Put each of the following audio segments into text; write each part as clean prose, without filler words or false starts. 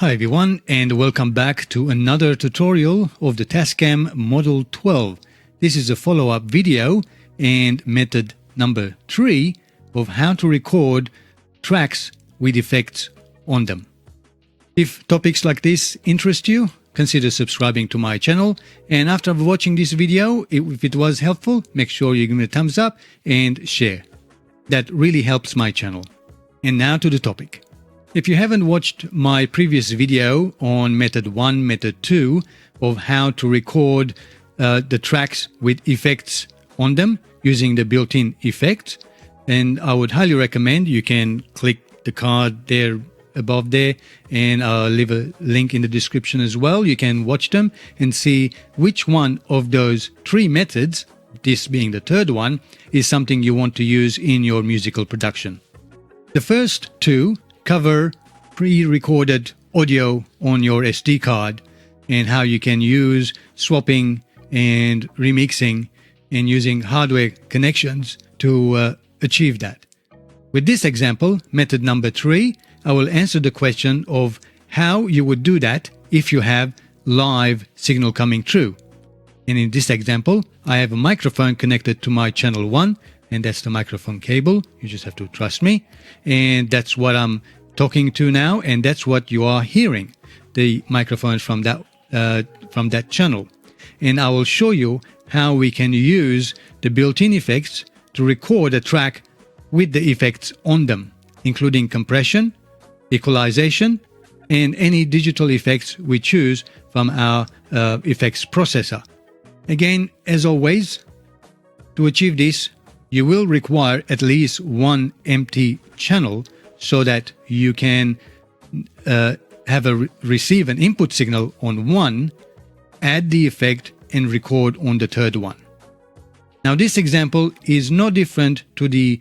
Hi everyone, and welcome back to another tutorial of the TASCAM Model 12. This is a follow-up video and method number 3 of how to record tracks with effects on them. If topics like this interest you, consider subscribing to my channel, and after watching this video, if it was helpful, make sure you give me a thumbs up and share. That really helps my channel. And now to the topic. If you haven't watched my previous video on method 1, method 2 of how to record the tracks with effects on them using the built-in effects, then I would highly recommend you can click the card there above there, and I'll leave a link in the description as well. You can watch them and see which one of those 3 methods, this being the third one, is something you want to use in your musical production. The first 2 cover pre-recorded audio on your SD card and how you can use swapping and remixing and using hardware connections to achieve that. With this example, method number 3, I will answer the question of how you would do that if you have live signal coming through. And in this example, I have a microphone connected to my channel 1, and that's the microphone cable. You just have to trust me. And that's what I'm talking to now, and that's what you are hearing, the microphones from that channel. And I will show you how we can use the built-in effects to record a track with the effects on them, including compression, equalization, and any digital effects we choose from our effects processor. Again, as always, to achieve this, you will require at least one empty channel so that you can receive an input signal on one, add the effect, and record on the third one. Now, this example is no different to the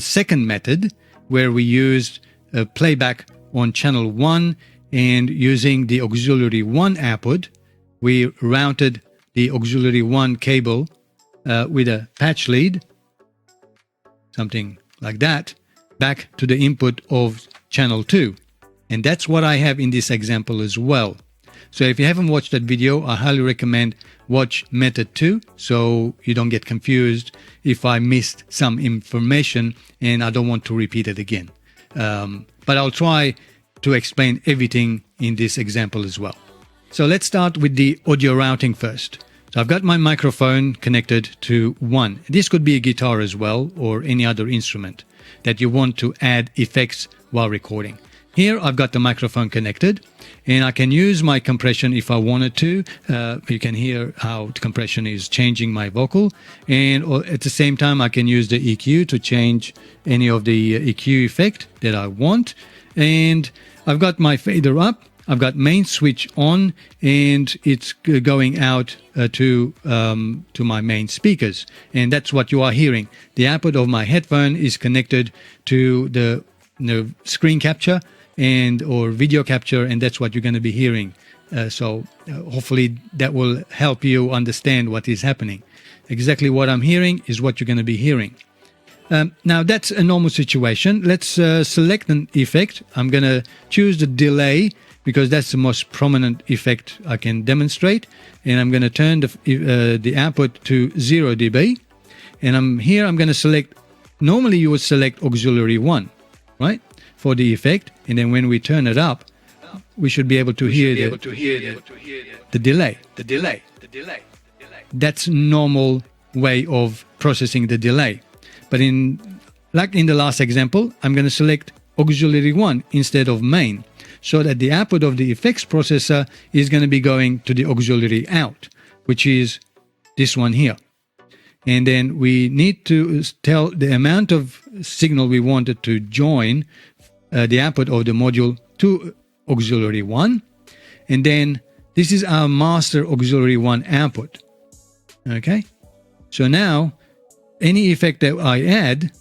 second method, where we used playback on channel 1, and using the auxiliary 1 output, we routed the auxiliary 1 cable with a patch lead, something like that, back to the input of channel 2. And that's what I have in this example as well. So if you haven't watched that video, I highly recommend watch method 2 so you don't get confused if I missed some information and I don't want to repeat it again. But I'll try to explain everything in this example as well. So let's start with the audio routing first. So I've got my microphone connected to 1. This could be a guitar as well, or any other instrument that you want to add effects while recording. Here I've got the microphone connected, and I can use my compression if I wanted to. You can hear how the compression is changing my vocal, and at the same time I can use the EQ to change any of the EQ effect that I want. And I've got my fader up. I've got main switch on, and it's going out to my main speakers, and that's what you are hearing. The output of my headphone is connected to the screen capture or video capture, and that's what you're going to be hearing. So hopefully that will help you understand what is happening. Exactly what I'm hearing is what you're going to be hearing. Now that's a normal situation. Let's select an effect. I'm going to choose the delay, because that's the most prominent effect I can demonstrate. And I'm going to turn the output to 0 dB. And I'm going to select, normally you would select auxiliary 1, right, for the effect. And then when we turn it up, we should be able to hear the delay. That's normal way of processing the delay. But like in the last example, I'm going to select auxiliary 1 instead of main, so that the output of the effects processor is going to be going to the auxiliary out, which is this one here. And then we need to tell the amount of signal we wanted to join the output of the module to auxiliary 1. And then this is our master auxiliary 1 output. Okay? So now, any effect that I add,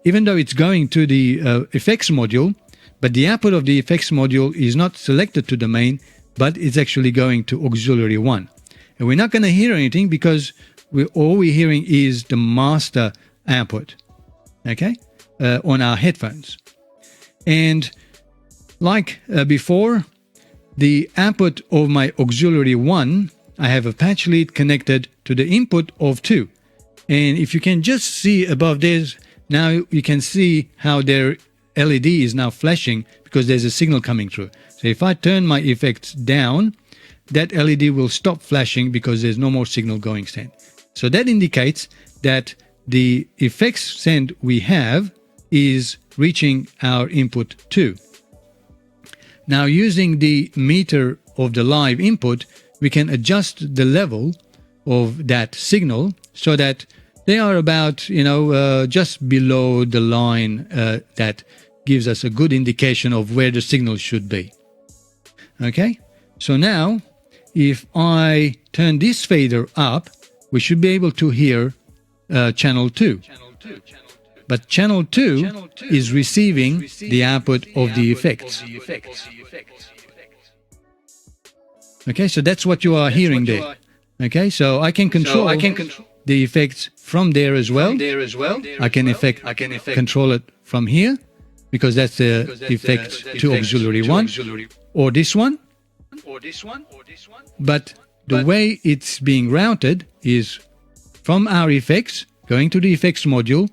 even though it's going to the effects module, but the output of the effects module is not selected to the main, but it's actually going to auxiliary 1. And we're not going to hear anything because all we're hearing is the master output, okay, on our headphones. And Like before, the output of my auxiliary 1, I have a patch lead connected to the input of 2. And if you can just see above this, now you can see how their LED is now flashing because there's a signal coming through. So if I turn my effects down, that LED will stop flashing because there's no more signal going sent. So that indicates that the effects send we have is reaching our input 2. Now using the meter of the live input, we can adjust the level of that signal so that they are about, just below the line that gives us a good indication of where the signal should be. Okay, so now if I turn this fader up, we should be able to hear channel 2. But channel 2 is receiving the output of the effects. Okay, so that's what you are hearing there. Okay, so I can control the effects from there as well. I can control it from here because that's the effect to auxiliary 1 or this one. But the way it's being routed is from our effects going to the effects module,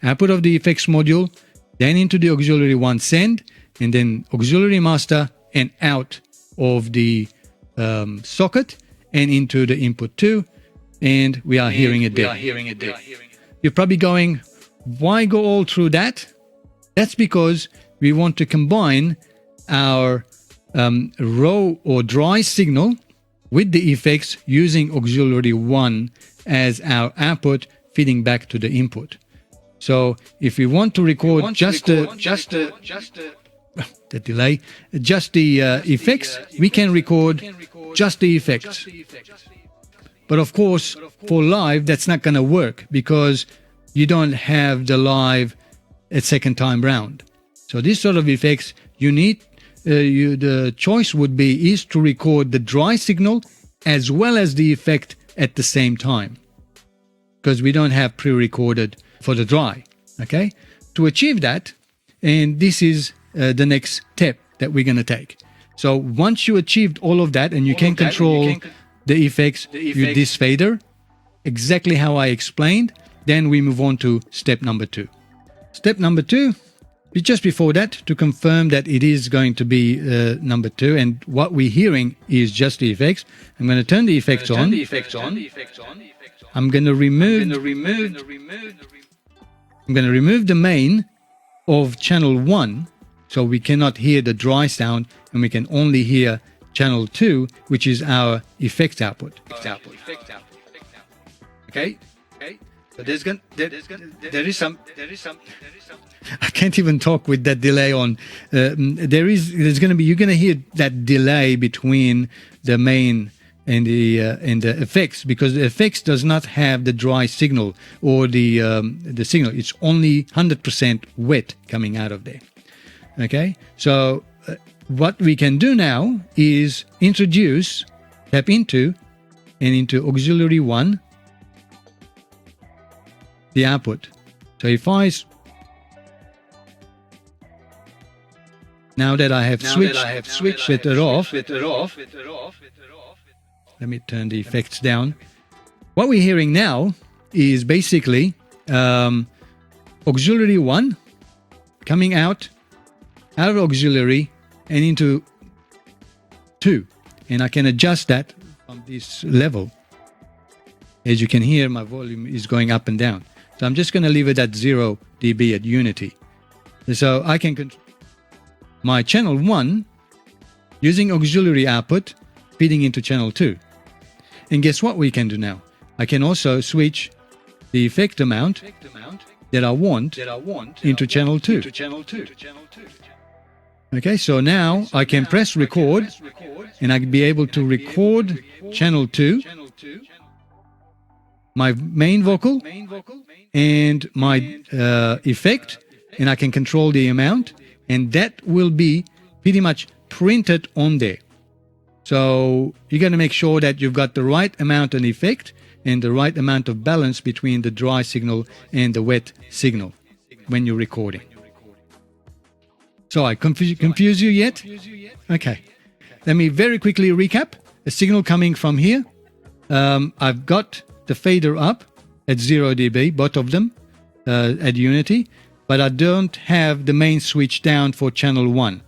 output of the effects module, then into the auxiliary 1 send, and then auxiliary master and out of the socket and into the input 2, and we are hearing it there. You're probably going, why go all through that? That's because we want to combine our raw or dry signal with the effects using auxiliary 1 as our output feeding back to the input. So if we want to record the delay, just the effects, we can record just the effects. But of course, for live, that's not going to work because you don't have the live at second time round. So this sort of effects, you need, the choice would be is to record the dry signal as well as the effect at the same time, because we don't have pre-recorded for the dry. Okay, to achieve that, and this is the next step that we're going to take. So once you achieved all of that and you can control the effects with this fader, exactly how I explained, then we move on to step number 2. Step number 2, just before that, to confirm that it is going to be number 2 and what we're hearing is just the effects, I'm going to turn the effects on. I'm going to remove the main of channel 1, so we cannot hear the dry sound and we can only hear channel 2, which is our effects output. Okay? But there is some. I can't even talk with that delay on. There's going to be, you're going to hear that delay between the main and the effects, because the effects does not have the dry signal or the signal. It's only 100% wet coming out of there. Okay, so what we can do now is tap into auxiliary 1 the output. So if now that I have switched it off, let me turn the effects down. What we're hearing now is basically auxiliary 1 coming out of auxiliary and into 2. And I can adjust that from this level. As you can hear, my volume is going up and down. So I'm just going to leave it at 0 dB at unity. So I can control my channel 1 using auxiliary output feeding into channel 2. And guess what we can do now? I can also switch the effect amount that I want into channel 2. Okay, so now I can press record and I can be able to record channel 2, my main vocal and my effect, and I can control the amount, and that will be pretty much printed on there. So you got to make sure that you've got the right amount of effect and the right amount of balance between the dry signal and the wet signal when you're recording. So I confuse you yet? Okay. Let me very quickly recap. A signal coming from here. I've got the fader up at 0 dB, both of them at unity, but I don't have the main switch down for channel 1.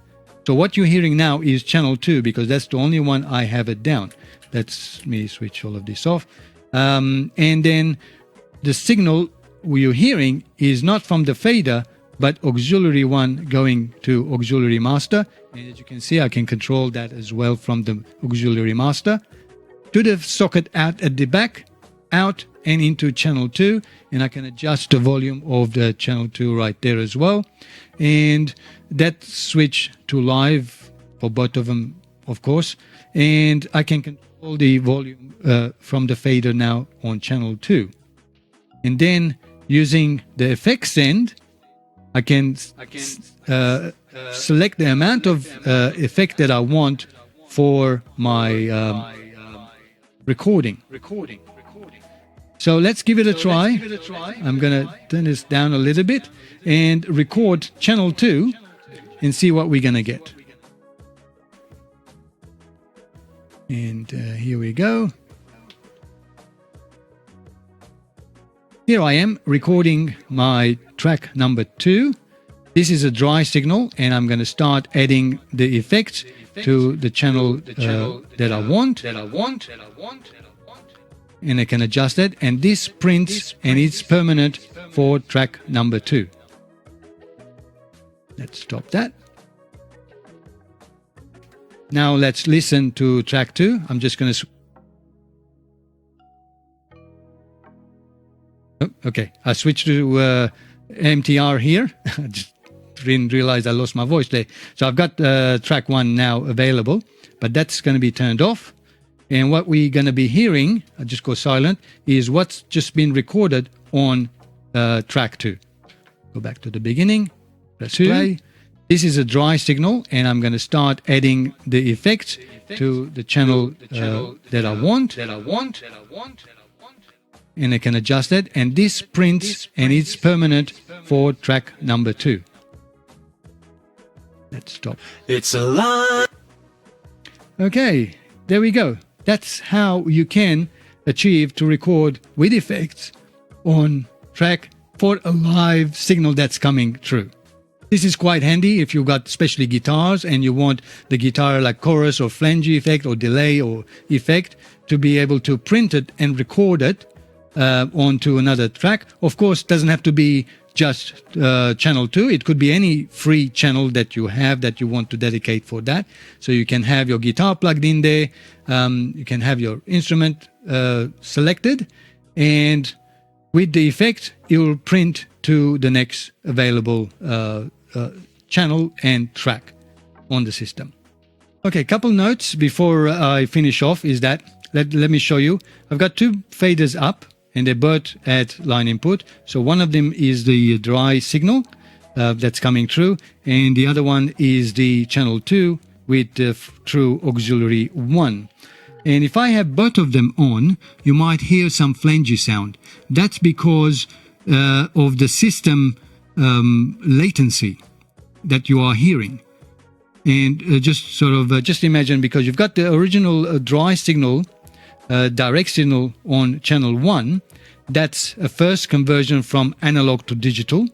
So what you're hearing now is channel 2 because that's the only one I have it down. Let me switch all of this off. And then the signal you're hearing is not from the fader, but auxiliary 1 going to auxiliary master. And as you can see, I can control that as well from the auxiliary master. To the socket out at the back, out and into channel 2. And I can adjust the volume of the channel 2 right there as well. And that switch to live for both of them, of course. And I can control the volume from the fader now on channel 2. And then using the effects end, I can select the amount of effect that I want for my recording. So let's give it a try. I'm going to turn this down a little bit and record channel 2 and see what we're going to get. And here we go. Here I am recording my track number 2. This is a dry signal, and I'm going to start adding the effects to the channel that I want. And I can adjust that, and this prints and it's permanent for track number 2. Let's stop that. Now let's listen to track 2. I'm just going to... Okay, I switched to MTR here. I just didn't realize I lost my voice there. So I've got track 1 now available, but that's going to be turned off. And what we're going to be hearing, I'll just go silent, is what's just been recorded on track 2. Go back to the beginning, press play. This is a dry signal, and I'm going to start adding the effects to the channel that I want. And I can adjust that, and this prints and it's permanent for track number 2. Let's stop. It's a lie. Okay, there we go. That's how you can achieve to record with effects on track for a live signal that's coming through. This is quite handy if you've got especially guitars and you want the guitar like chorus or flange effect or delay or effect to be able to print it and record it onto another track. Of course, it doesn't have to be just channel 2. It could be any free channel that you have that you want to dedicate for that. So you can have your guitar plugged in there. You can have your instrument selected, and with the effect, it will print to the next available channel and track on the system. Okay, a couple notes before I finish off is that, let me show you. I've got 2 faders up, and they're both at line input. So one of them is the dry signal that's coming through, and the other one is the channel 2 with the true auxiliary 1. And if I have both of them on, you might hear some flangy sound. That's because of the system latency that you are hearing. And just imagine, because you've got the original dry signal, direct signal on channel 1, that's a first conversion from analog to digital,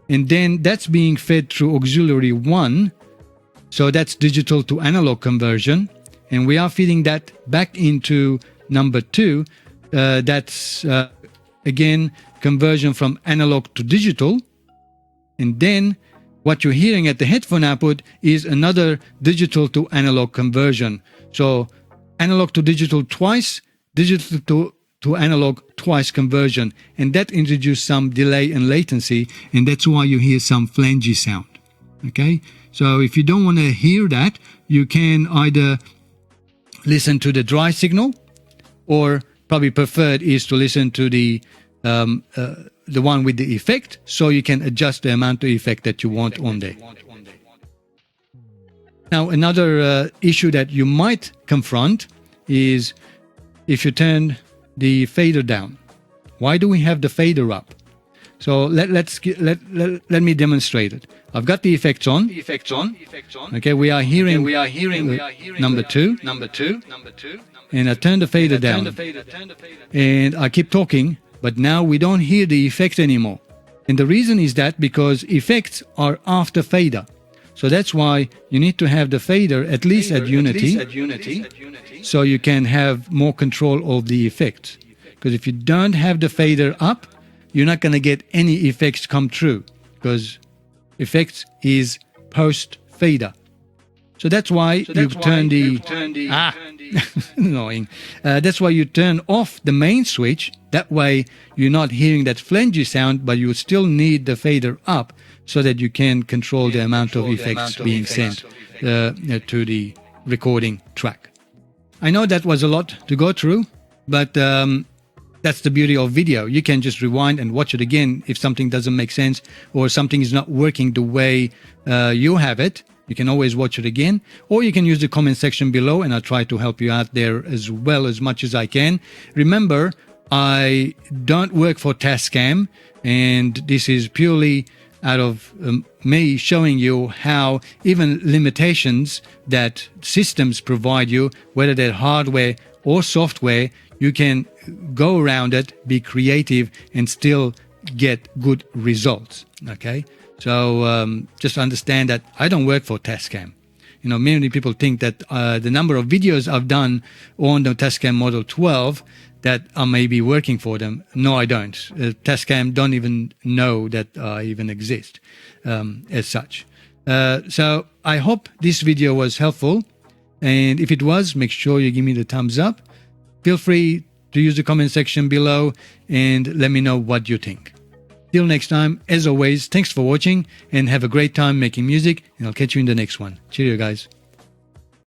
and then that's being fed through auxiliary 1, so that's digital to analog conversion, and we are feeding that back into number 2, that's again conversion from analog to digital, and then what you're hearing at the headphone output is another digital to analog conversion. So analog to digital twice, digital to analog twice conversion, and that introduces some delay and latency, and that's why you hear some flangy sound. Okay, so if you don't want to hear that, you can either listen to the dry signal, or probably preferred is to listen to the one with the effect, so you can adjust the amount of effect that you want on there. Now, another issue that you might confront is if you turn the fader down. Why do we have the fader up? So let me demonstrate it. I've got the effects on. Okay, we are hearing number two, and I turn the fader down, and I keep talking, but now we don't hear the effect anymore. And the reason is that because effects are after fader. So that's why you need to have the fader at least at unity, so you can have more control of the effects. Because if you don't have the fader up, you're not going to get any effects come through, because effects is post fader. So that's why you turn the annoying. That's why you turn off the main switch. That way you're not hearing that flangy sound, but you still need the fader up so that you can control the amount of effects being sent to the recording track. I know that was a lot to go through, but that's the beauty of video. You can just rewind and watch it again if something doesn't make sense or something is not working the way you have it. You can always watch it again, or you can use the comment section below, and I'll try to help you out there as well as much as I can. Remember, I don't work for TASCAM, and this is purely out of me showing you how even limitations that systems provide you, whether they're hardware or software, you can go around it, be creative, and still get good results. Okay? So just understand that I don't work for TASCAM. You know, many people think that the number of videos I've done on the TASCAM Model 12 that I may be working for them. No, I don't. TASCAM don't even know that I even exist as such. So I hope this video was helpful. And if it was, make sure you give me the thumbs up. Feel free to use the comment section below and let me know what you think. Till next time, as always, thanks for watching and have a great time making music, and I'll catch you in the next one. Cheerio, guys.